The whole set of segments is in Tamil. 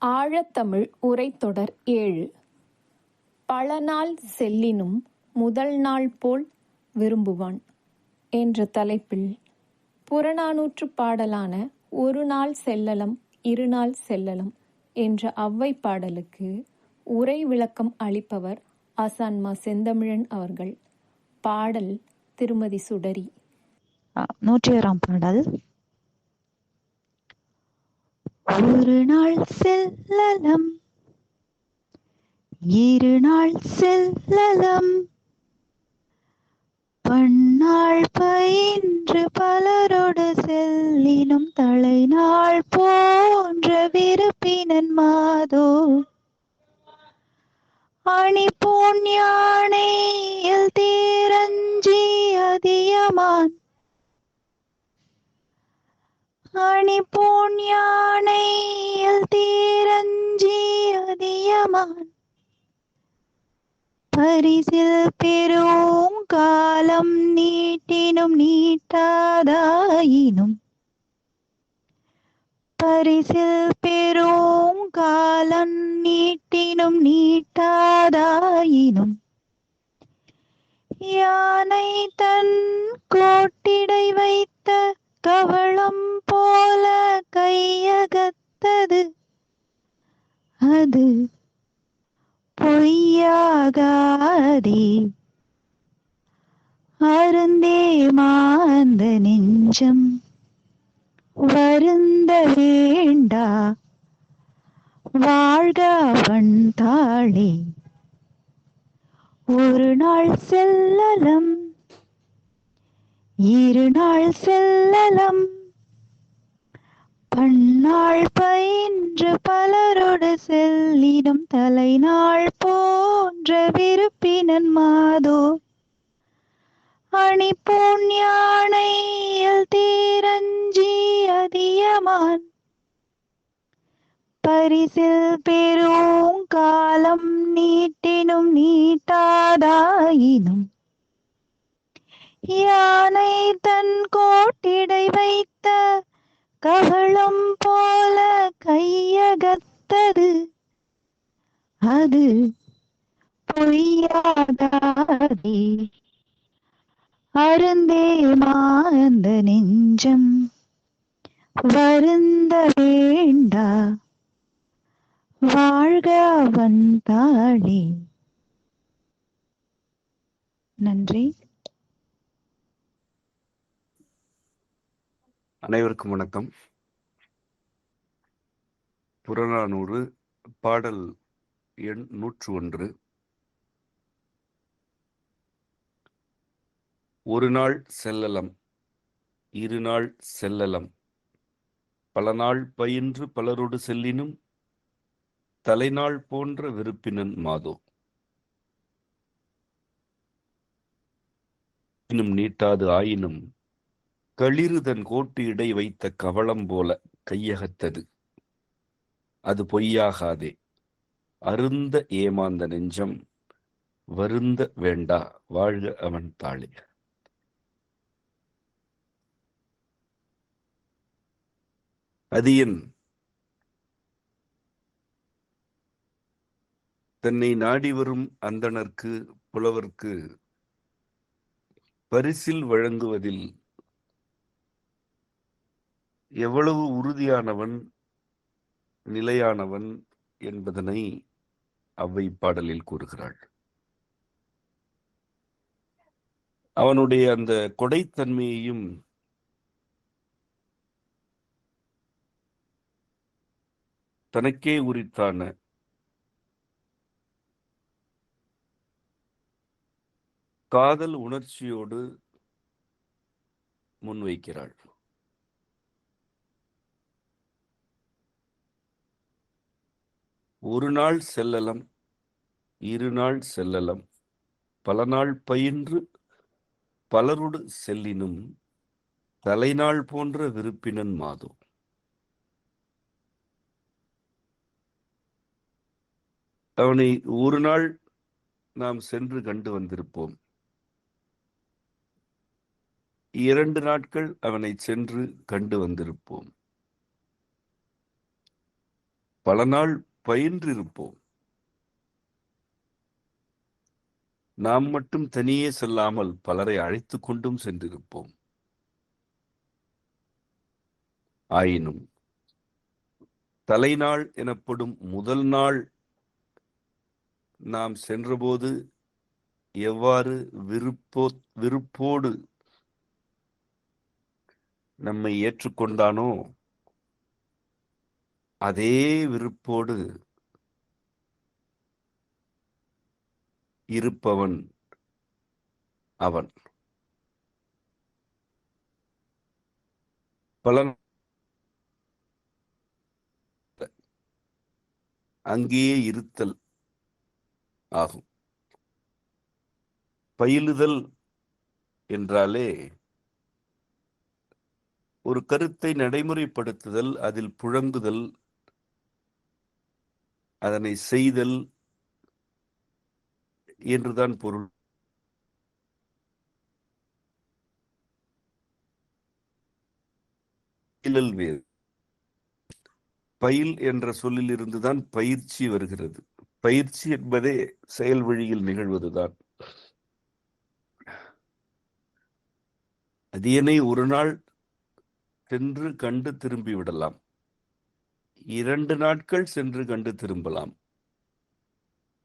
ஆழத்தமிழ் உரைத்தொடர் 7. பலநாள் செல்லினும் முதல் நாள் போல் விரும்புவான் என்ற தலைப்பில் புறநானூற்றுப் பாடலான ஒரு நாள் செல்லலம் இருநாள் செல்லலம் என்ற ஔவைப் பாடலுக்கு உரை விளக்கம் அளிப்பவர் ஆசான் மா. செந்தமிழன் அவர்கள். பாடல் திருமதி சுடரி. 101ஆம் பாடல். ஒரு நாள் செல்லலம் இருநாள் செல்லலம் பன்னாள் பயின்று பலரோடு செல்லினும் தலைநாள் போன்ற விருப்பினன் மாதோ அணி போன் யானையில் தீரஞ்சி அதியமான் அணி போன் யானையில் தீரஞ்சி அதியமான் பரிசில் பெரும் காலம் நீட்டினும் நீட்டாதாயினும் பரிசில் பெரும் காலம் நீட்டினும் நீட்டாதாயினும் யானை தன் கோட்டிடை வைத்த கவளம் போல கையகத்தது அது பொய்யாகாதே அருந்தே மாந்த நெஞ்சம் வருந்த வேண்டா வாழ்க அவன் தாளே. ஒரு நாள் செல்லலம் இருநாள் செல்லலம் பன்னாள் பயின்று பலரோடு செல்லினும் தலைநாள் போன்ற விருப்பினன் மாதோ அணி போன் யானையில் தீரஞ்சி அதியமான் பரிசில் பெரும் காலம் நீட்டினும் நீட்டாதாயினும் யானை தன் கோட்டிடை வைத்த கவளம் போல கையகத்தது அது பொய்யாகாதே அருந்தே மாந்த நெஞ்சம் வருந்த வேண்டா வாழ்க அவன் தாளே. நன்றி. அனைவருக்கும் வணக்கம். புறநானூறு பாடல் எண் 101. ஒரு நாள் செல்லலம் இருநாள் செல்லலம் பல நாள் பயின்று பலரோடு செல்லினும் தலைநாள் போன்ற விருப்பினன் மாதோ இன்னும் நீட்டாது ஆயினும் களிறு தன் கோட்டு இடை வைத்த கவளம் போல கையகத்தது அது பொய்யாகாதே அருந்த ஏமாந்த நெஞ்சம் வருந்த வேண்டா வாழ்க அவன் தாளே. அதியன் தன்னை நாடி வரும் அந்தணர்க்கு புலவர்க்கு பரிசில் வழங்குவதில் எவ்வளவு உறுதியானவன் நிலையானவன் என்பதனை அவ்வை பாடலில் கூறுகிறாள். அவனுடைய அந்த கொடைத்தன்மையையும் தனக்கே உரித்தான காதல் உணர்ச்சியோடு முன்வைக்கிறாள். ஒரு நாள் செல்லலம் இருநாள் செல்லலம் பல நாள் பயின்று பலரோடு செல்லினும் தலைநாள் போன்ற விருப்பினன் மாதோ. அவனை ஒரு நாள் நாம் சென்று கண்டு வந்திருப்போம், 2 நாட்கள் அவனை சென்று கண்டு வந்திருப்போம். பல நாள் பயின்றிருப்போம். நாம் மட்டும் தனியே செல்லாமல் பலரை அழைத்து கொண்டும் சென்றிருப்போம். ஆயினும் தலைநாள் எனப்படும் முதல் நாள் நாம் சென்றபோது எவ்வாறு விருப்போடு நம்மை ஏற்றுக்கொண்டானோ அதே விருப்போடு இருப்பவன் அவன். பல அங்கேயே இருத்தல் ஆகும். பயிலுதல் என்றாலே ஒரு கருத்தை நடைமுறைப்படுத்துதல், அதில் புழங்குதல், அதனை செய்தல் என்றுதான் பொருள். வேறு. பயில் என்ற சொல்லில் இருந்துதான் பயிற்சி வருகிறது. பயிற்சி என்பதே செயல் வழியில் நிகழ்வதுதான். அடியனை ஒரு நாள் சென்று கண்டு திரும்பி விடலாம், 2 நாட்கள் சென்று கண்டு திரும்பலாம்.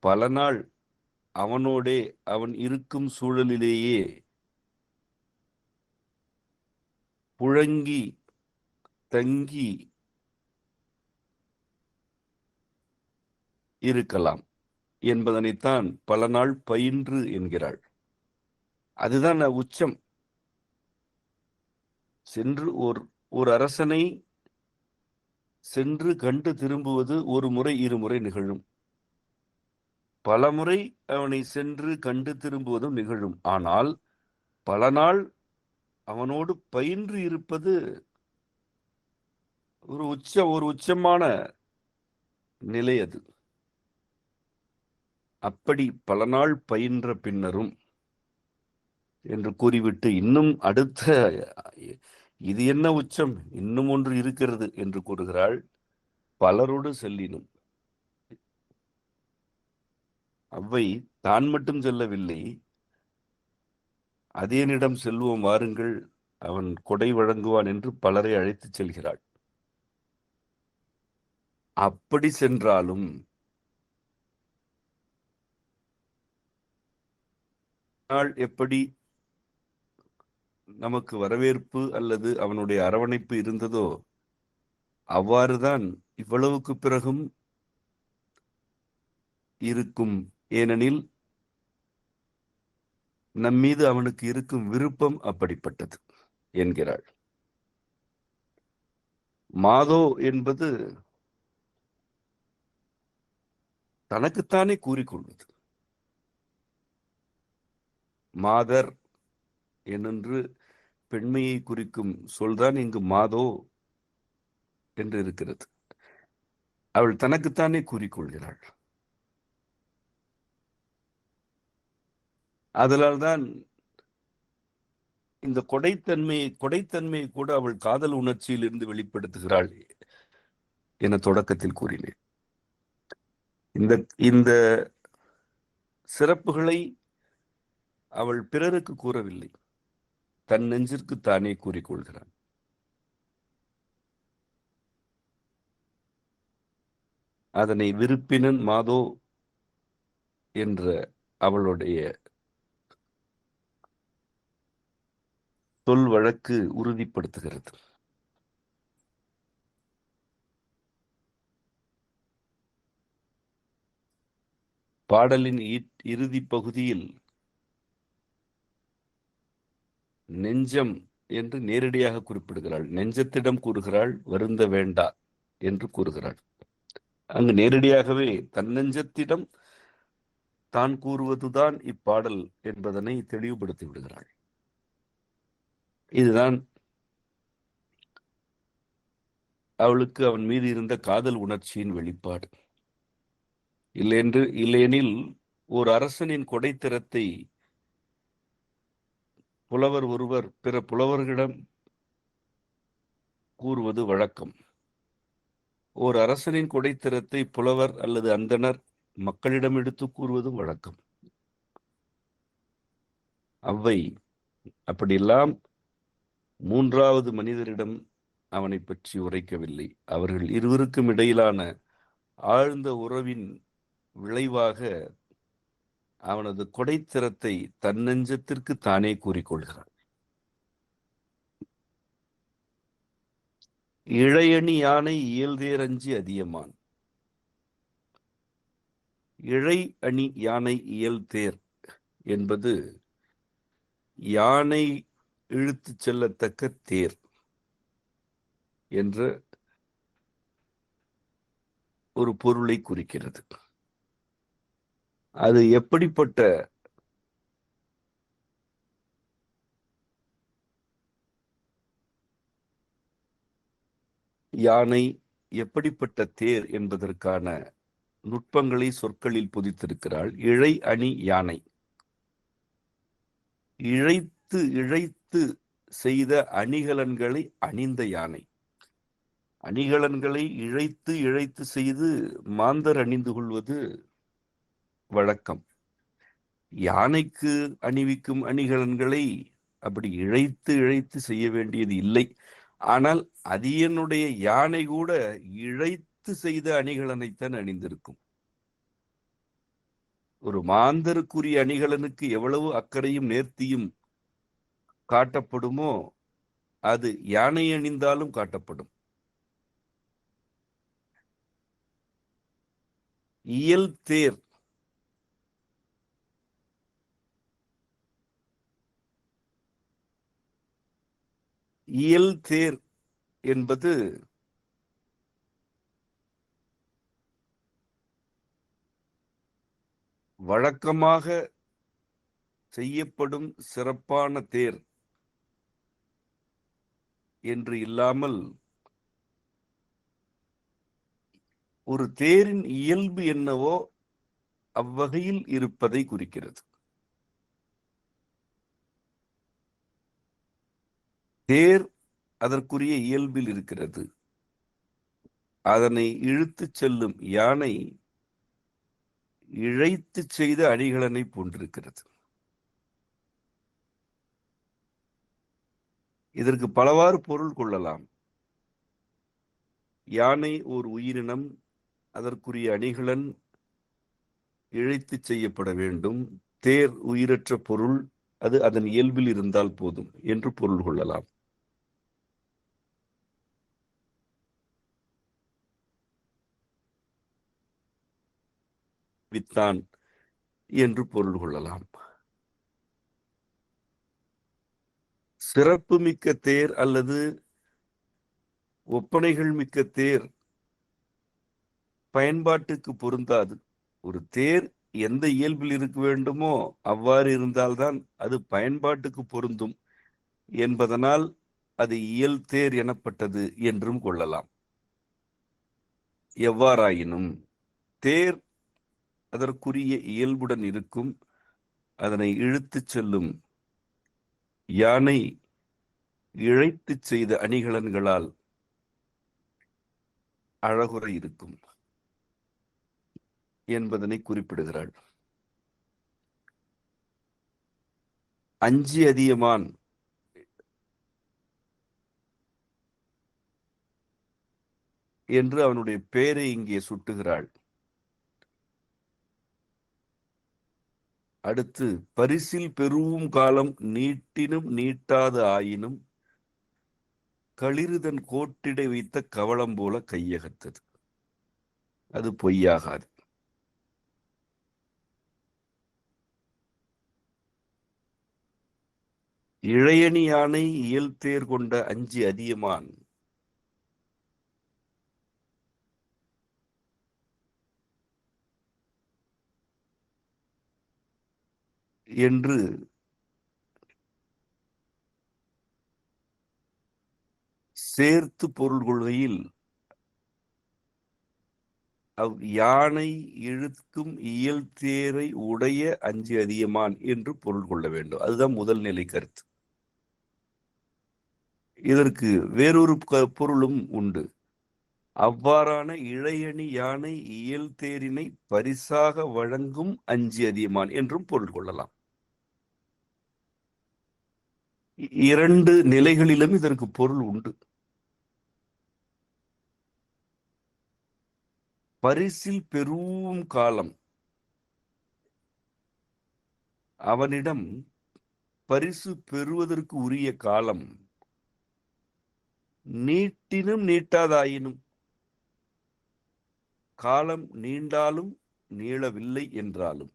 பல நாள் அவனோடே அவன் இருக்கும் சூழலிலேயே புழங்கி தங்கி இருக்கலாம் என்பதனைத்தான் பல நாள் பயின்று என்கிறாள். அதுதான் உச்சம். சென்று ஒரு அரசனை சென்று கண்டு திரும்புவது ஒரு முறை 2 முறை நிகழும். பல முறை அவனை சென்று கண்டு திரும்புவதும் நிகழும். ஆனால் பல நாள் அவனோடு பயின்று இருப்பது ஒரு உச்சமான நிலை. அது அப்படி பல நாள் பயின்ற பின்னரும் என்று கூறிவிட்டு இன்னும் அடுத்த இது என்ன உச்சம், இன்னும் ஒன்று இருக்கிறது என்று கூறுகிறாள். பலரோடு செல்லினும். அவ்வை தான் மட்டும் செல்லவில்லை. அதேனிடம் செல்வோம் வாருங்கள், அவன் கொடை வழங்குவான் என்று பலரை அழைத்து செல்கிறாள். அப்படி சென்றாலும் எப்படி நமக்கு வரவேற்பு அல்லது அவனுடைய அரவணைப்பு இருந்ததோ அவ்வாறுதான் இவ்வளவுக்கு பிறகும் இருக்கும். ஏனெனில் நம்மீது அவனுக்கு இருக்கும் விருப்பம் அப்படிப்பட்டது என்கிறாள். மாதோ என்பது தனக்குத்தானே கூறிக்கொள்வது. மாதர் என்று பெண்மையை குறிக்கும் சொல்தான் இங்கு மாதோ என்று இருக்கிறது. அவள் தனக்குத்தானே கூறிக்கொள்கிறாள். அதனால்தான் இந்த கொடைத்தன்மையை கூட அவள் காதல் உணர்ச்சியில் இருந்து வெளிப்படுத்துகிறாள் என தொடக்கத்தில் கூறினேன். இந்த சிறப்புகளை அவள் பிறருக்கு கூறவில்லை, தன் நெஞ்சிற்கு தானே கூறிக்கொள்கிறான். அதனை விருப்பினன் மாதோ என்ற அவளுடைய சொல் வழக்கு உறுதிப்படுத்துகிறது. பாடலின் இறுதி பகுதியில் நெஞ்சம் என்று நேரடியாக குறிப்பிடுகிறாள். நெஞ்சத்திடம் கூறுகிறாள், வருந்த வேண்டா என்று கூறுகிறாள். அங்கு நேரடியாகவே தன் நெஞ்சத்திடம் தான் கூறுவதுதான் இப்பாடல் என்பதனை தெளிவுபடுத்தி விடுகிறாள். இதுதான் அவளுக்கு அவன் மீது இருந்த காதல் உணர்ச்சியின் வெளிப்பாடு. இல்லையெனில் ஒரு அரசனின் கொடைத்திறத்தை புலவர் ஒருவர் பிற புலவர்களிடம் கூறுவது வழக்கம். ஓர் அரசனின் கொடைத்திறத்தை புலவர் அல்லது அந்தணர் மக்களிடம் எடுத்து கூறுவதும் வழக்கம். அவ்வை அப்படியெல்லாம் மூன்றாவது மனிதரிடம் அவனை பற்றி உரைக்கவில்லை. அவர்கள் இருவருக்கும் இடையிலான ஆழ்ந்த உறவின் விளைவாக அவனது கொடைத்திறத்தை தன்னெஞ்சத்திற்கு தானே கூறிக்கொள்கிறான். இழையணி யானை இயல்தேரஞ்சி அதியமான். இழை அணி யானை இயல்தேர் என்பது யானை இழுத்து செல்லத்தக்க தேர் என்ற ஒரு பொருளை குறிக்கிறது. அது எப்படிப்பட்ட யானை, எப்படிப்பட்ட தேர் என்பதற்கான நுட்பங்களை சொற்களில் பொதித்திருக்கிறாள். இழை அணி யானை, இழைத்து இழைத்து செய்த அணிகலன்களை அணிந்த யானை. அணிகலன்களை இழைத்து இழைத்து செய்து மாந்தர் அணிந்து கொள்வது வழக்கம். யானைக்கு அணிவிக்கும் அணிகலன்களை அப்படி இழைத்து இழைத்து செய்ய வேண்டியது இல்லை. ஆனால் அதியனுடைய யானை கூட இழைத்து செய்த அணிகலனைத்தான் அணிந்திருக்கும். ஒரு மாந்தருக்குரிய அணிகலனுக்கு எவ்வளவு அக்கறையும் நேர்த்தியும் காட்டப்படுமோ அது யானை அணிந்தாலும் காட்டப்படும். இயல் தேர் இயல் தேர் என்பது வழக்கமாக செய்யப்படும் சிறப்பான தேர் என்று இல்லாமல் ஒரு தேரின் இயல்பு என்னவோ அவ்வகையில் இருப்பதை குறிக்கிறது. தேர் அதற்குரிய இயல்பில் இருக்கிறது. அதனை இழுத்து செல்லும் யானை இழைத்து செய்த அணிகலனை போன்றிருக்கிறது. இதற்கு பலவாறு பொருள் கொள்ளலாம். யானை ஓர் உயிரினம், அதற்குரிய அணிகலன் இழைத்து செய்யப்பட வேண்டும். தேர் உயிரற்ற பொருள், அது அதன் இயல்பில் இருந்தால் போதும் என்று பொருள் கொள்ளலாம். வித்தான் என்று பொருள் கொள்ளலாம். சிறப்பு மிக்க தேர் அல்லது ஒப்பனைகள் மிக்க தேர் பயன்பாட்டுக்கு பொருந்தாது. ஒரு தேர் எந்த இயல்பில் இருக்க வேண்டுமோ அவ்வாறு இருந்தால்தான் அது பயன்பாட்டுக்கு பொருந்தும் என்பதனால் அது இயல் தேர் எனப்பட்டது என்றும் கொள்ளலாம். எவ்வாறாயினும் தேர் அதற்குரிய இயல்புடன் இருக்கும். அதனை இழுத்துச் செல்லும் யானை இழைத்து செய்த அணிகலன்களால் அழகுற இருக்கும் என்பதனை குறிப்பிடுகிறாள். அஞ்சி அதியமான் என்று அவனுடைய பெயரை இங்கே சுட்டுகிறாள். அடுத்து, பரிசில் பெருவும் காலம் நீட்டினும் நீட்டாத ஆயினும் களிறுதன் கோட்டிடை வைத்த கவளம் போல கையகத்தது. அது பொய்யாகாது. இழையணி யானை இயல் தேர் கொண்ட அஞ்சி அதியமான் என்று சேர்த்து பொருள் கொள்கையில் யானை இழுக்கும் இயல் தேரை உடைய அஞ்சி அதியமான் என்று பொருள் கொள்ள வேண்டும். அதுதான் முதல் நிலை கருத்து. இதற்கு வேறொரு பொருளும் உண்டு. அவ்வாறான இழையணி யானை இயல் தேரினை பரிசாக வழங்கும் அஞ்சி அதியமான் என்றும் பொருள் கொள்ளலாம். இரண்டு நிலைகளிலும் இதற்கு பொருள் உண்டு. பரிசில் பெரும் காலம் அவனிடம் பரிசு பெறுவதற்கு உரிய காலம் நீட்டினும் நீட்டாதாயினும், காலம் நீண்டாலும் நீளவில்லை என்றாலும்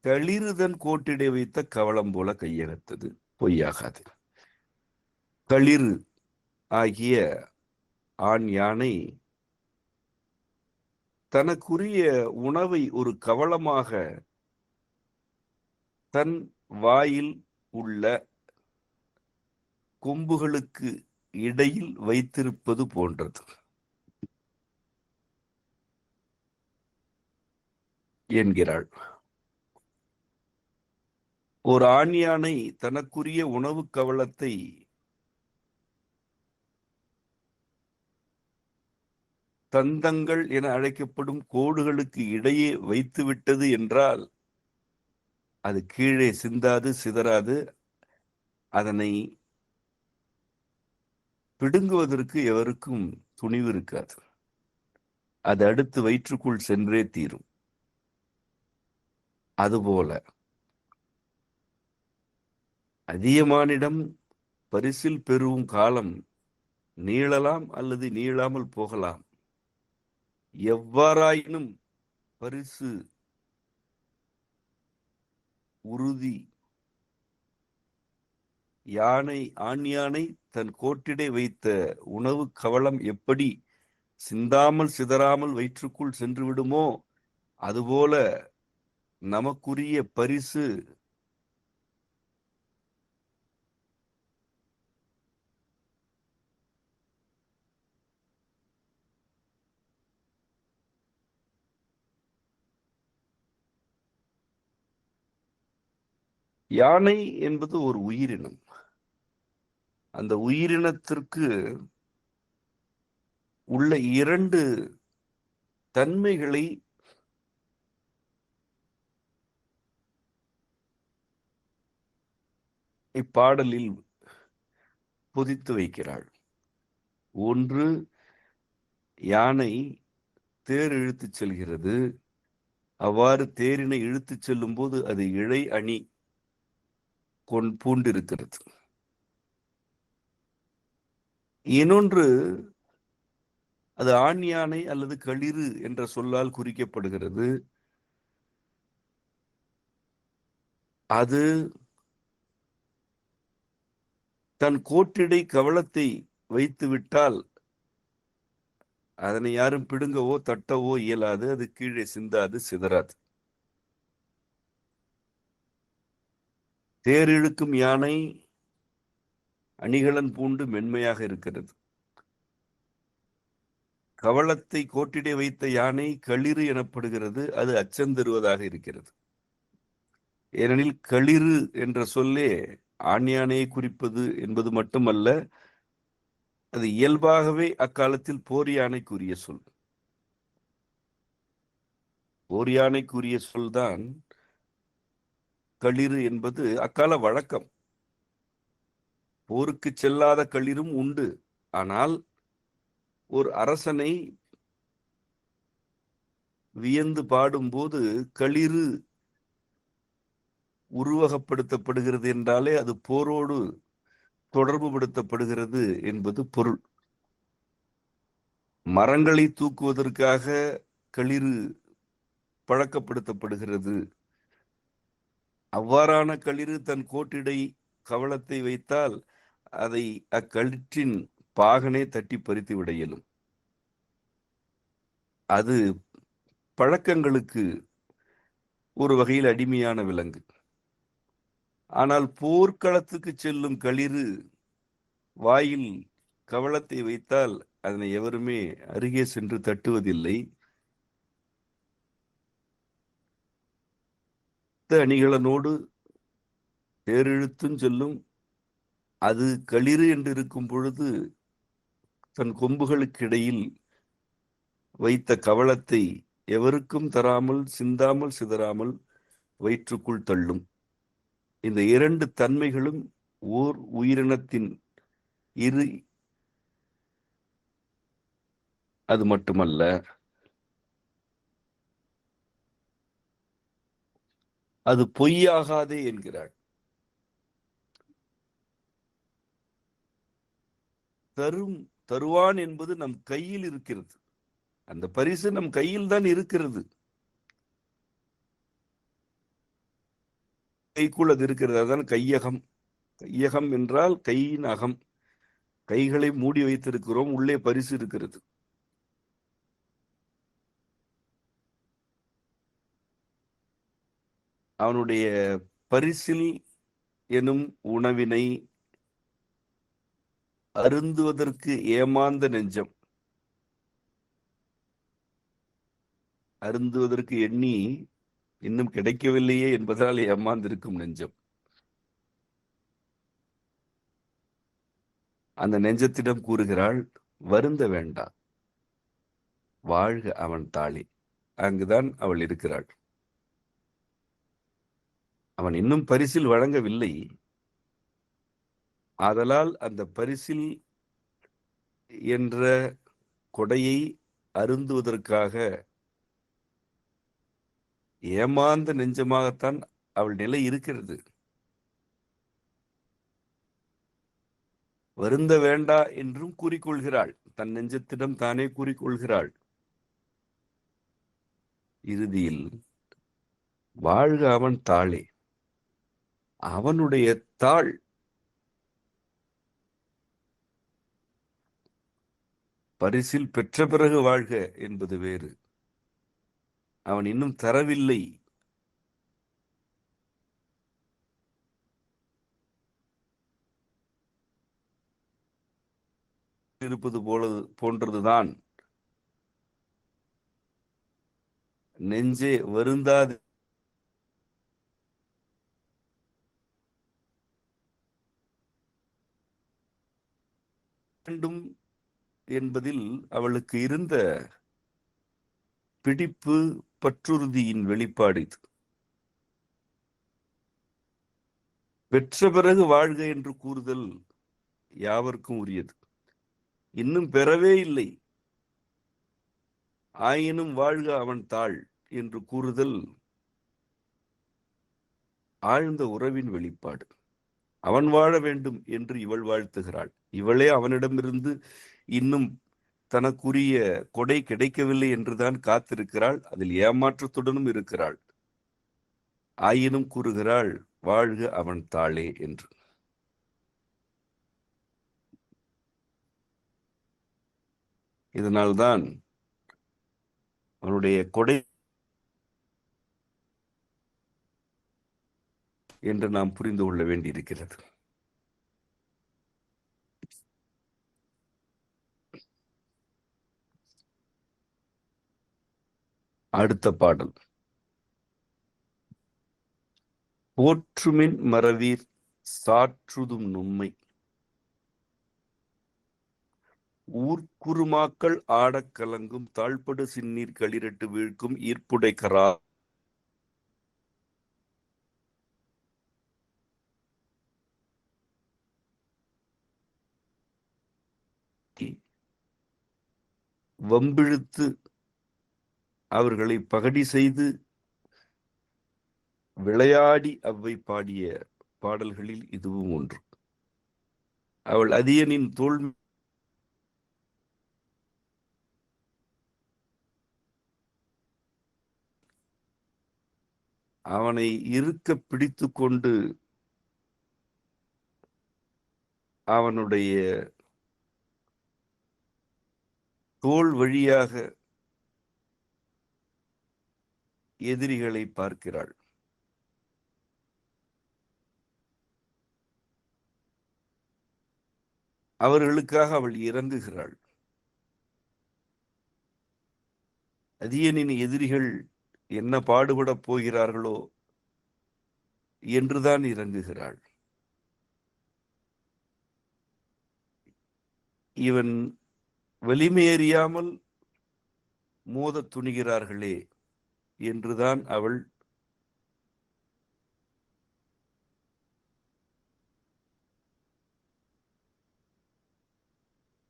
களிறுதன் கோட்டிடை வைத்த கவளம் போல கையகத்தது பொய்யாகாது. களிறு ஆகிய ஆண் யானை தனக்குரிய உணவை ஒரு கவளமாக தன் வாயில் உள்ள கொம்புகளுக்கு இடையில் வைத்திருப்பது போன்றது என்கிறாள். ஒரு ஆண் யானை தனக்குரிய உணவு கவளத்தை தந்தங்கள் என அழைக்கப்படும் கோடுகளுக்கு இடையே வைத்துவிட்டது என்றால் அது கீழே சிந்தாது சிதறாது. அதனை பிடுங்குவதற்கு எவருக்கும் துணிவு இருக்காது. அது அடுத்து வயிற்றுக்குள் சென்றே தீரும். அதுபோல அதியமானிடம் பரிசில் பெறும் காலம் நீளலாம் அல்லது நீளாமல் போகலாம். எவ்வாறாயினும் பரிசு உறுதி. யானை ஆண் யானை தன் கோட்டிடை வைத்த உணவு கவளம் எப்படி சிந்தாமல் சிதறாமல் வயிற்றுக்குள் சென்று விடுமோ அதுபோல நமக்குரிய பரிசு யானை என்பது ஒரு உயிரினம். அந்த உயிரினத்திற்கு உள்ள இரண்டு தன்மைகளை இப்பாடலில் பொதித்து வைக்கிறாள். ஒன்று, யானை தேர் இழுத்துச் செல்கிறது. அவ்வாறு தேரினை இழுத்துச் செல்லும் போது அது இழை அணி பூண்டிருக்கிறது. இன்னொன்று, அது ஆண் யானை அல்லது களிறு என்ற சொல்லால் குறிக்கப்படுகிறது. அது தன் கோட்டிடை கவளத்தை வைத்து விட்டால் அதனை யாரும் பிடுங்கவோ தட்டவோ இயலாது. அது கீழே சிந்தாது சிதறாது. தேர் இழுக்கும் யானை அணிகலன் பூண்டு மென்மையாக இருக்கிறது. கவளத்தை கோட்டிடை வைத்த யானை களிறு எனப்படுகிறது. அது அச்சந்தருவதாக இருக்கிறது. ஏனெனில் களிறு என்ற சொல்லே ஆண் யானையை குறிப்பது என்பது மட்டுமல்ல, அது இயல்பாகவே அக்காலத்தில் போர் யானைக்குரிய சொல். போர் யானைக்குரிய சொல்தான் களிறு என்பது அக்கால வழக்கம். போருக்கு செல்லாத களிரும் உண்டு. ஆனால் ஒரு அரசனை வியந்து பாடும்போது களிறு உருவகப்படுத்தப்படுகிறது என்றாலே அது போரோடு தொடர்பு படுத்தப்படுகிறது என்பது பொருள். மரங்களை தூக்குவதற்காக களிறு பழக்கப்படுத்தப்படுகிறது. அவ்வாறான களிறு தன் கோட்டிடை கவளத்தை வைத்தால் அதை அக்களிற்றின் பாகனே தட்டி பறித்து விட இயலும். அது பழக்கங்களுக்கு ஒரு வகையில் அடிமையான விலங்கு. ஆனால் போர்க்களத்துக்கு செல்லும் களிறு வாயில் கவளத்தை வைத்தால் அதனை எவருமே அருகே சென்று தட்டுவதில்லை. அணிகளனோடு தேரிழுத்தும் செல்லும். அது களிறு என்று இருக்கும் பொழுது தன் கொம்புகளுக்கு இடையில் வைத்த கவளத்தை எவருக்கும் தராமல் சிந்தாமல் சிதறாமல் வயிற்றுக்குள் தள்ளும். இந்த இரண்டு தன்மைகளும் ஓர் உயிரினத்தின் இரு. அது மட்டுமல்ல, அது பொய்யாகாதே என்கிறார். தருவான் என்பது நம் கையில் இருக்கிறது. அந்த பரிசு நம் கையில் தான் இருக்கிறது. கைக்குள் அது இருக்கிறது. அதுதான் கையகம். கையகம் என்றால் கையின் அகம். கைகளை மூடி வைத்திருக்கிறோம், உள்ளே பரிசு இருக்கிறது. அவனுடைய பரிசில் எனும் உணவினை அருந்துவதற்கு ஏமாந்த நெஞ்சம், அருந்துவதற்கு எண்ணி இன்னும் கிடைக்கவில்லையே என்பதால் ஏமாந்திருக்கும் நெஞ்சம். அந்த நெஞ்சத்திடம் கூறுகிறாள், வருந்த வேண்டாம், வாழ்க அவன் தாளி. அங்குதான் அவள் இருக்கிறாள். அவன் இன்னும் பரிசில் வழங்கவில்லை. ஆதலால் அந்த பரிசில் என்ற கொடையை அருந்துவதற்காக ஏமாந்த நெஞ்சமாகத்தான் அவள் நிலை இருக்கிறது. வருந்த வேண்டா என்றும் கூறிக்கொள்கிறாள். தன் நெஞ்சத்திடம் தானே கூறிக்கொள்கிறாள். இறுதியில் வாழ்க அவன் தாளே, அவனுடைய தாள். பரிசில் பெற்ற பிறகு வாழ்க என்பது வேறு. அவன் இன்னும் தரவில்லை. இருப்பது போன்றதுதான். நெஞ்சே வருந்தாது வேண்டும் என்பதில் அவளுக்கு இருந்த பிடிப்பு, பற்றுறுதியின் வெளிப்பாடு இது. பெற்ற பிறகு வாழ்க என்று கூறுதல் யாவருக்கும் உரியது. இன்னும் பெறவே இல்லை, ஆயினும் வாழ்க அவன் தாள் என்று கூறுதல் ஆழ்ந்த உறவின் வெளிப்பாடு. அவன் வாழ வேண்டும் என்று இவள் வாழ்த்துகிறாள். இவளே அவனிடமிருந்து இன்னும் தனக்குரிய கொடை கிடைக்கவில்லை என்றுதான் காத்திருக்கிறாள். அதில் ஏமாற்றத்துடனும் இருக்கிறாள். ஆயினும் கூறுகிறாள், வாழ்க அவன் தாளே என்று. இதனால்தான் அவனுடைய கொடை என்று நாம் புரிந்து கொள்ள வேண்டியிருக்கிறது. அடுத்த பாடல். போற்றுமின் மறவீர் சாற்றுதும் நுண்மை, ஊர்க்குருமாக்கள் ஆடக் கலங்கும் தாழ்படு சின்னீர் களிரட்டு வீழ்க்கும் ஈர்ப்புடை கரா வம்பிழுத்து அவர்களை பகடி செய்து விளையாடி அவ்வை பாடிய பாடல்களில் இதுவும் ஒன்று. அவள் அதியனின் தோல் அவனை இருக்க பிடித்து கொண்டு அவனுடைய தோல் வழியாக எதிரிகளை பார்க்கிறாள். அவர்களுக்காக அவள் இறங்குகிறாள். அதியனின் எதிரிகள் என்ன பாடுபடப் போகிறார்களோ என்றுதான் இறங்குகிறாள். இவன் வலிமையறியாமல் மோத துணிகிறார்களே என்றுதான் அவள்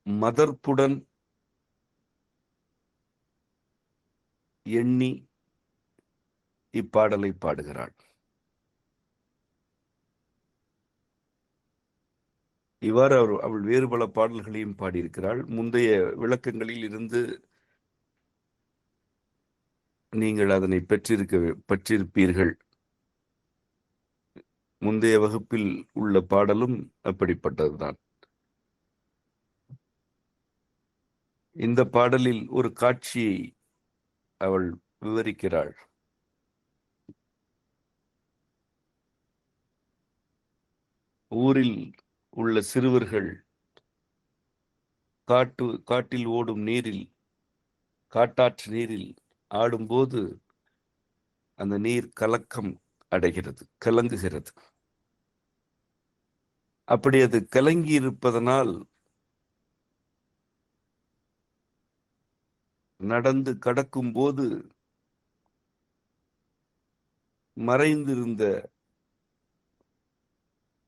மதர்ப்புடன் எண்ணி இப்பாடலை பாடுகிறாள். இவ்வாறு அவள் வேறு பல பாடல்களையும் பாடியிருக்கிறாள். முந்தைய விளக்கங்களில் இருந்து நீங்கள் அதனை பெற்றிருப்பீர்கள். முந்தைய வகுப்பில் உள்ள பாடலும் அப்படிப்பட்டதுதான். இந்த பாடலில் ஒரு காட்சியை அவள் விவரிக்கிறாள். ஊரில் உள்ள சிறுவர்கள் காட்டில் ஓடும் நீரில், காட்டாற்று நீரில் ஆடும்போது அந்த நீர் கலக்கம் அடைகிறது, கலங்குகிறது. அப்படி அது கலங்கி இருப்பதனால் நடந்து கடக்கும் போது மறைந்திருந்த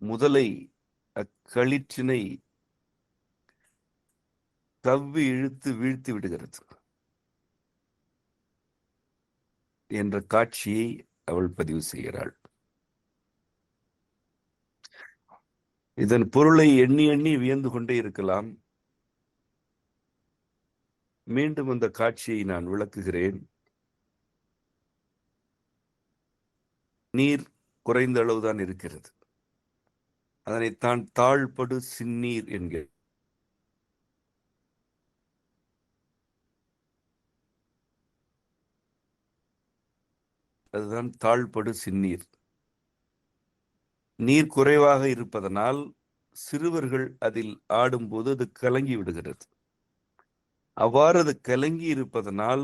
முதலை அக்களிற்றினை கவ்வி இழுத்து வீழ்த்தி விடுகிறது என்ற காட்சியை அவள் பதிவு செய்கிறாள். இதன் பொருளை எண்ணி எண்ணி வியந்து கொண்டே இருக்கலாம். மீண்டும் அந்த காட்சியை நான் விளக்குகிறேன். நீர் குறைந்த அளவுதான் இருக்கிறது. அதனை தான் தாழ்படு சின்னீர் என்கிற அதுதான் தாழ்படு சின்னீர். நீர் குறைவாக இருப்பதனால் சிறுவர்கள் அதில் ஆடும்போது அது கலங்கி விடுகிறது. அவ்வாறு அது கலங்கி இருப்பதனால்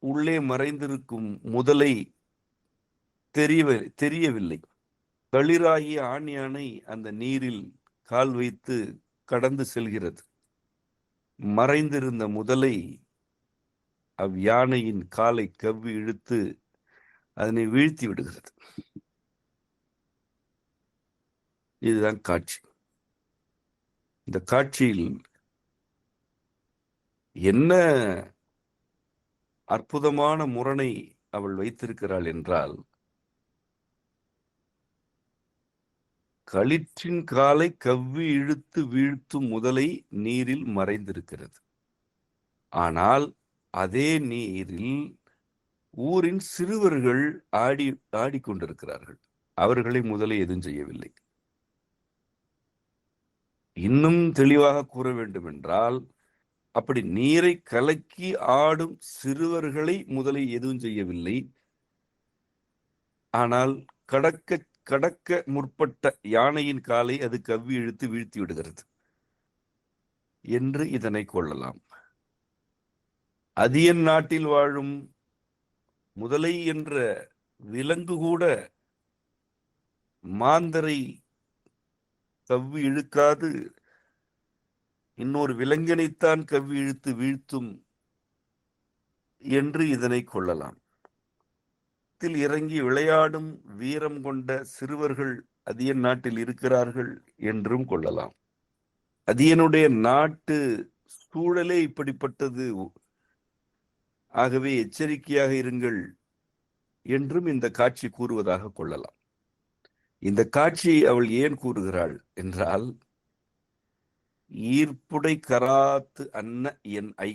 உள்ளே மறைந்திருக்கும் முதலை தெரியவில்லை. களிராகிய ஆண் யானை அந்த நீரில் கால் வைத்து கடந்து செல்கிறது. மறைந்திருந்த முதலை அவ்யானையின் காலை கவ்வி இழுத்து அதனை வீழ்த்தி விடுகிறது. இதுதான் காட்சி. இந்த காட்சியில் என்ன அற்புதமான முரணை அவள் வைத்திருக்கிறாள் என்றால், களிற்றின் காலை கவ்வி இழுத்து வீழ்த்தும் முதலை நீரில் மறைந்திருக்கிறது. ஆனால் அதே நீரில் ஊரின் சிறுவர்கள் ஆடிக்கொண்டிருக்கிறார்கள். அவர்களை முதலை எதுவும் செய்யவில்லை. இன்னும் தெளிவாக கூற வேண்டும் என்றால், அப்படி நீரை கலக்கி ஆடும் சிறுவர்களை முதலை எதுவும் செய்யவில்லை. ஆனால் கடக்க முற்பட்ட யானையின் காலை அது கவ்வி இழுத்து வீழ்த்தி விடுகிறது என்று இதனை கொள்ளலாம். அதியன் நாட்டில் வாழும் முதலை என்ற விலங்கு கூட மாந்தரை கவ்வி இழுக்காது இன்னொரு விலங்கினைத்தான் கவ்வி இழுத்து வீழ்த்தும் என்று இதனை கொள்ளலாம். இறங்கி விளையாடும் வீரம் கொண்ட சிறுவர்கள் அதியன் நாட்டில் இருக்கிறார்கள் என்றும் கொள்ளலாம். அதியனுடைய நாட்டு சூழலே இப்படிப்பட்டது, ஆகவே எச்சரிக்கையாக இருங்கள் என்றும் இந்த காட்சி கூறுவதாக கொள்ளலாம். இந்த காட்சியை அவள் ஏன் கூறுகிறாள் என்றால், ஈர்ப்புடை கராத்து அன்ன என் ஐ.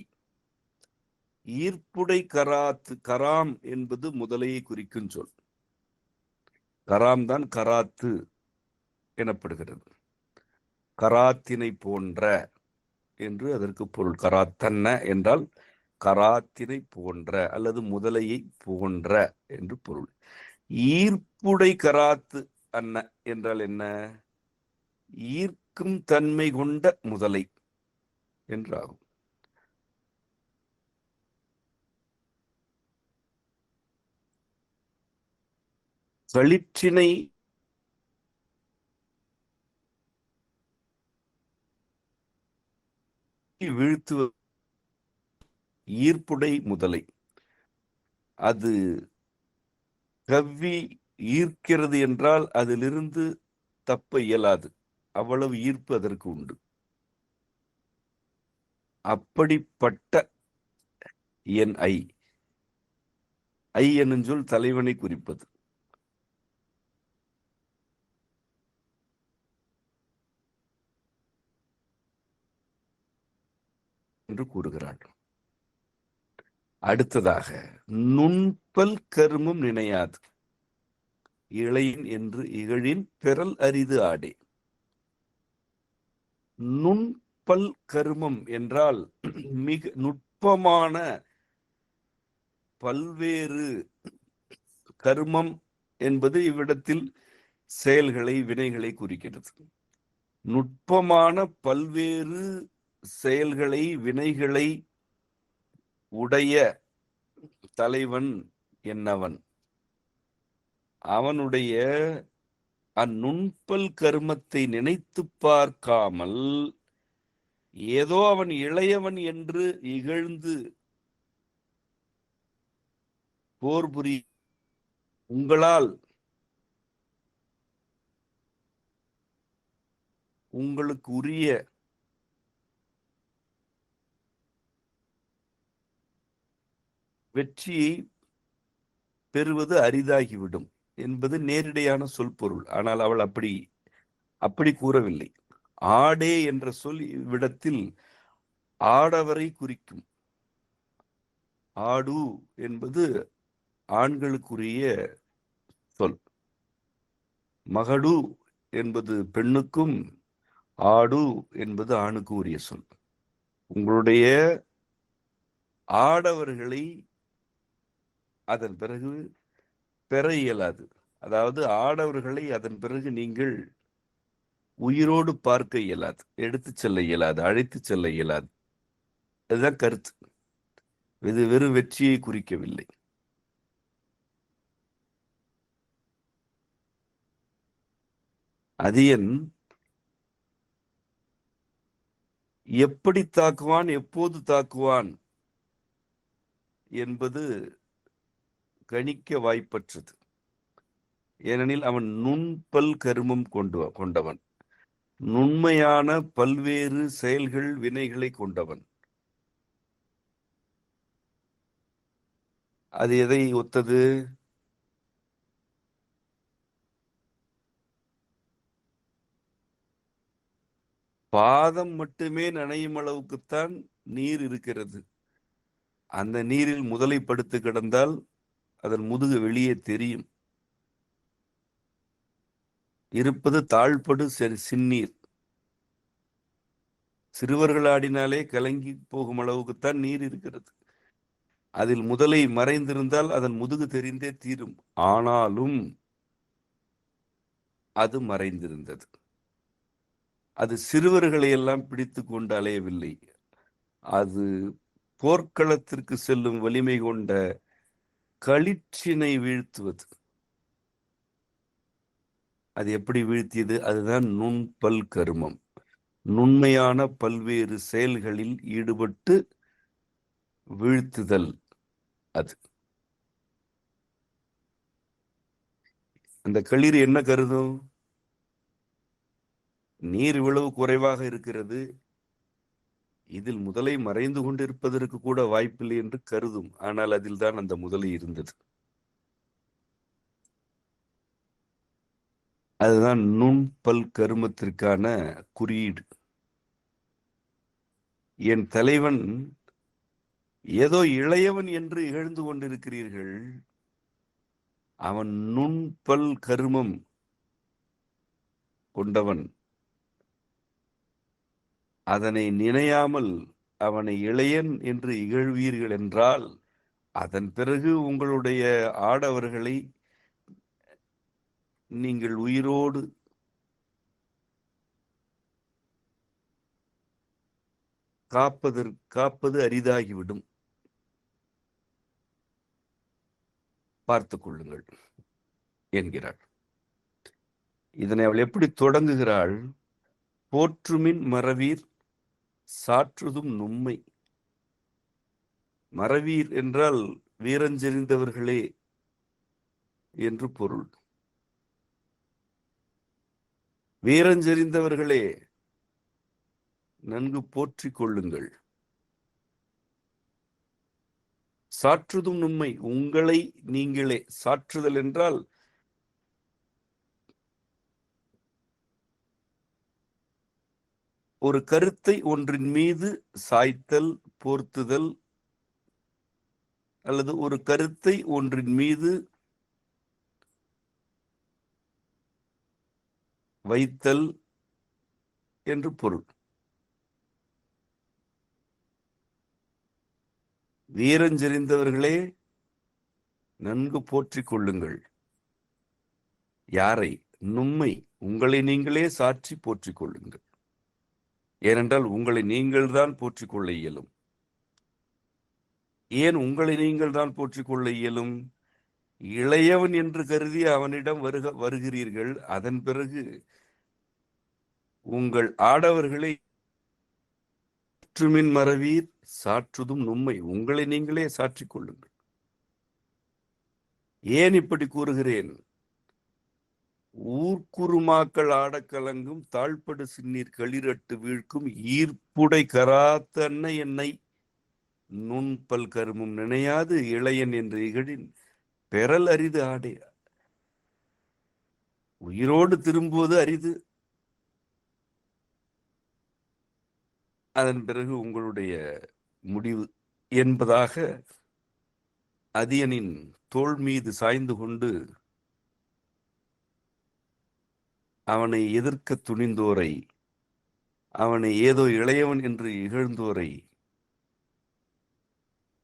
ஈர்ப்புடை கராத்து, கராம் என்பது முதலையை குறிக்கும் சொல். கராம் தான் கராத்து எனப்படுகிறது. கராத்தினை போன்ற என்று அதற்கு பொருள். கராத்தன்ன என்றால் கராத்தினை போன்ற அல்லது முதலையை போன்ற என்று பொருள். ஈர்ப்புடை கராத்து அன்ன என்றால் என்ன? ஈர்க்கும் தன்மை கொண்ட முதலை என்றாகும். களிற்றினை வீழ்த்துவ ஈர்ப்புடை முதலை. அது கவ்வி ஈர்க்கிறது என்றால் அதிலிருந்து தப்ப இயலாது. அவ்வளவு ஈர்ப்பு அதற்கு உண்டு. அப்படிப்பட்ட என் ஐ என்னும் சொல் தலைவனை குறிப்பது. என்று கூறுகிறாள். அடுத்ததாக நுண்பல் கருமம் நினையாது இளையின் என்று இகழின் பெறல் அரிது ஆடே. நுண்பல் கருமம் என்றால் மிக நுட்பமான பல்வேறு கருமம் என்பது இவ்விடத்தில் செயல்களை வினைகளை குறிக்கிறது. நுட்பமான பல்வேறு செயல்களை வினைகளை உடைய தலைவன் என்னவன். அவனுடைய அந்நுண்பல் கருமத்தை நினைத்து பார்க்காமல் ஏதோ அவன் இளையவன் என்று இகழ்ந்து போர் புரி உங்களால் உங்களுக்கு உரிய வெற்றியை பெறுவது அரிதாகிவிடும் என்பது நேரிடையான சொல் பொருள். ஆனால் அவள் அப்படி கூறவில்லை. ஆடே என்ற சொல் இவ்விடத்தில் ஆடவரை குறிக்கும். ஆடு என்பது ஆண்களுக்குரிய சொல். மகடு என்பது பெண்ணுக்கும், ஆடு என்பது ஆணுக்கு உரிய சொல். உங்களுடைய ஆடவர்களை அதன் பிறகு பெற இயலாது. அதாவது ஆடவர்களை அதன் பிறகு நீங்கள் உயிரோடு பார்க்க இயலாது, எடுத்து செல்ல இயலாது, அழைத்து செல்ல இயலாது. அதுதான் கருத்து. இது வெறும் வெற்றியை குறிக்கவில்லை. அதியன் எப்படி தாக்குவான், எப்போது தாக்குவான் என்பது கணிக்க வாய்ப்பற்றது. ஏனெனில் அவன் நுண்பல் கருமம் கொண்டவன், நுண்மையான பல்வேறு செயல்கள் வினைகளை கொண்டவன். அது எதை ஒத்தது? பாதம் மட்டுமே நனையும் அளவுக்குத்தான் நீர் இருக்கிறது. அந்த நீரில் முதலை படுத்து கிடந்தால் அதன் முதுகு வெளியே தெரியும். இருப்பது தாழ்படு சின்னீர். சிறுவர்கள் ஆடினாலே கலங்கி போகும் அளவுக்குத்தான் நீர் இருக்கிறது. அதில் முதலை மறைந்திருந்தால் அதன் முதுகு தெரிந்தே தீரும். ஆனாலும் அது மறைந்திருந்தது. அது சிறுவர்களை எல்லாம் பிடித்து கொண்டு அலையவில்லை. அது போர்க்களத்திற்கு செல்லும் வலிமை கொண்ட களிற்றினை வீழ்த்துவது. அது எப்படி வீழ்த்தியது? அதுதான் நுண்பல் கருமம். நுண்மையான பல்வேறு செயல்களில் ஈடுபட்டு வீழ்த்துதல். அது அந்த களிர் என்ன கருதும்? நீர் இவ்வளவு குறைவாக இருக்கிறது, இதில் முதலை மறைந்து கொண்டிருப்பதற்கு கூட வாய்ப்பில்லை என்று கருதும். ஆனால் அதில் தான் அந்த முதலை இருந்தது. அதுதான் நுண்பல் கருமத்திற்கான குறியீடு. என் தலைவன் ஏதோ இளையவன் என்று இகழ்ந்து கொண்டிருக்கிறீர்கள். அவன் நுண்பல் கருமம் கொண்டவன். அதனை நினையாமல் அவனை இளையன் என்று இகழ்வீர்கள் என்றால் அதன் பிறகு உங்களுடைய ஆடவர்களை நீங்கள் உயிரோடு காப்பது அரிதாகிவிடும். பார்த்துக் கொள்ளுங்கள் என்கிறாள். இதனை அவள் எப்படி தொடங்குகிறாள்? போற்றுமின் மறவீர் சாற்றுதும் நும்மை. மறவீர் என்றால் வீரஞ்செறிந்தவர்களே என்று பொருள். வீரஞ்செறிந்தவர்களே, நன்கு போற்றிக் கொள்ளுங்கள். சாற்றுதும் நும்மை, உங்களை நீங்களே. சாற்றுதல் என்றால் ஒரு கருத்தை ஒன்றின் மீது சாய்த்தல், போர்த்துதல், அல்லது ஒரு கருத்தை ஒன்றின் மீது வைத்தல் என்று பொருள். வீரஞ்செறிந்தவர்களே, நன்கு போற்றிக் கொள்ளுங்கள். யாரை? நும்மை, உங்களை நீங்களே சாற்றி போற்றிக் கொள்ளுங்கள். ஏனென்றால் உங்களை நீங்கள் தான் போற்றிக் கொள்ள இயலும். ஏன் உங்களை நீங்கள் தான் போற்றிக் கொள்ள இயலும்? இளையவன் என்று கருதி அவனிடம் வருகிறீர்கள். அதன் பிறகு உங்கள் ஆடவர்களை சாற்றுமின் மறவீர், சாற்றுதும் நும்மை, உங்களை நீங்களே சாற்றிக் கொள்ளுங்கள். ஏன் இப்படி கூறுகிறேன்? ஊர்க்குருமாக்கள் ஆடக்கலங்கும், தாழ்படு சின்னீர் களிரட்டு வீழ்க்கும், ஈர்ப்புடை கராத்தன்ன என்னை நுண்பல் கருமும் நினையாது இளையன் என்று இகழின் பெறல் அரிது ஆடே. உயிரோடு திரும்புவது அரிது. அதன் பிறகு உங்களுடைய முடிவு என்பதாக அதியனின் தோள் மீது சாய்ந்து கொண்டு அவனை எதிர்க்க துணிந்தோரை, அவனை ஏதோ இளையவன் என்று இகழ்ந்தோரை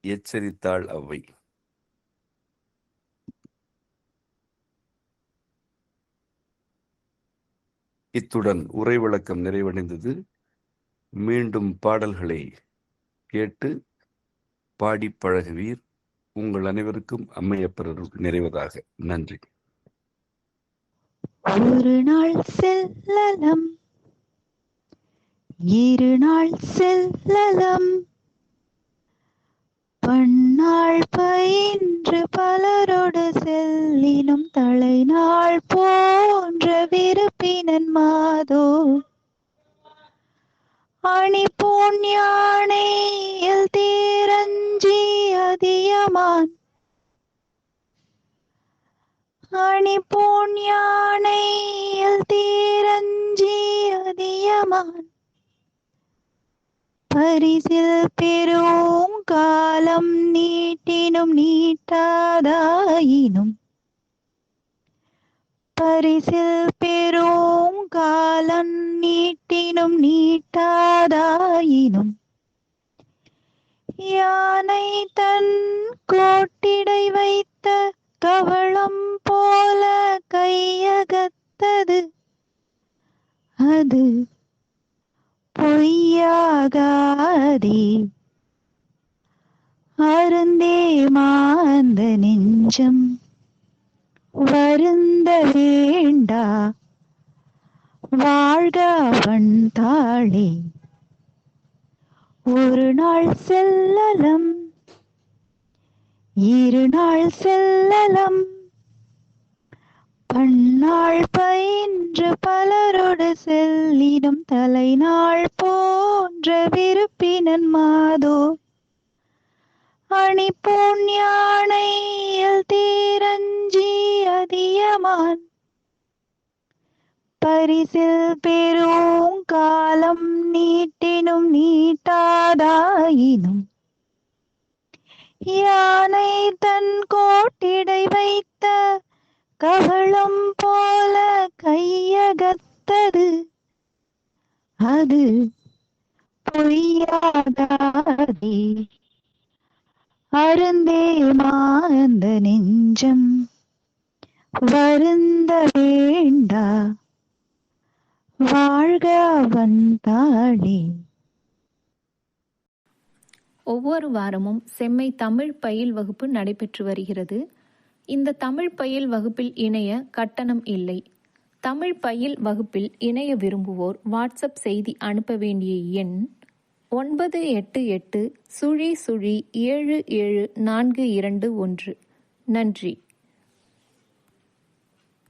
எச்சரித்தாள் அவ்வை. இத்துடன் உரை விளக்கம் நிறைவடைந்தது. மீண்டும் பாடல்களை கேட்டு பாடி பழகுவீர். உங்கள் அனைவருக்கும் அம்மையப்பர் நிறைவதாக. நன்றி. ஒரு நாள் செல்லலம், இரு நாள் செல்லலம், பன்னாள் பயின்று பலரோடு செல்லினும் தலைநாள் போன்ற விருப்பினன் மாதோ. அணி போன் யானையில் தீரஞ்சி அதியமான், அணி போன் யானையில் தீரஞ்சி அதியமான், பரிசில் பெரும் காலம் நீட்டினும் நீட்டாதாயினும், பரிசில் பெரும் காலம் நீட்டினும் நீட்டாதாயினும், யானை தன் கோட்டிடை வைத்த கவளம் போல கையகத்தது, அது பொய்யாகாதே. அருந்தே மாந்த நெஞ்சம் வருந்த வேண்டா, வாழ்க அவன் தாளே. ஒரு நாள் செல்லலம், இரு நாள் செல்லலம், பன்னாள் பயின்று பலரோடு செல்லினும் தலைநாள் போன்ற விருப்பினன் மாதோ. அணி போன் யானையில் தீரஞ்சி அதியமான், பரிசில் பெரும் காலம் நீட்டினும் நீட்டாதாயினும், யானை தன் கோட்டிடை வைத்த கவளம் போல கையகத்தது, அது பொய்யாகாதே. அருந்தே மாந்த நெஞ்சம் வருந்த வேண்டா, வாழ்க அவன் தாளே. ஒவ்வொரு வாரமும் செம்மை தமிழ் பயில் வகுப்பு நடைபெற்று வருகிறது. இந்த தமிழ் பயில் வகுப்பில் இணைய கட்டணம் இல்லை. தமிழ் பயில் வகுப்பில் இணைய விரும்புவோர் வாட்ஸ்அப் செய்தி அனுப்ப வேண்டிய எண் 988 00 77 421. நன்றி.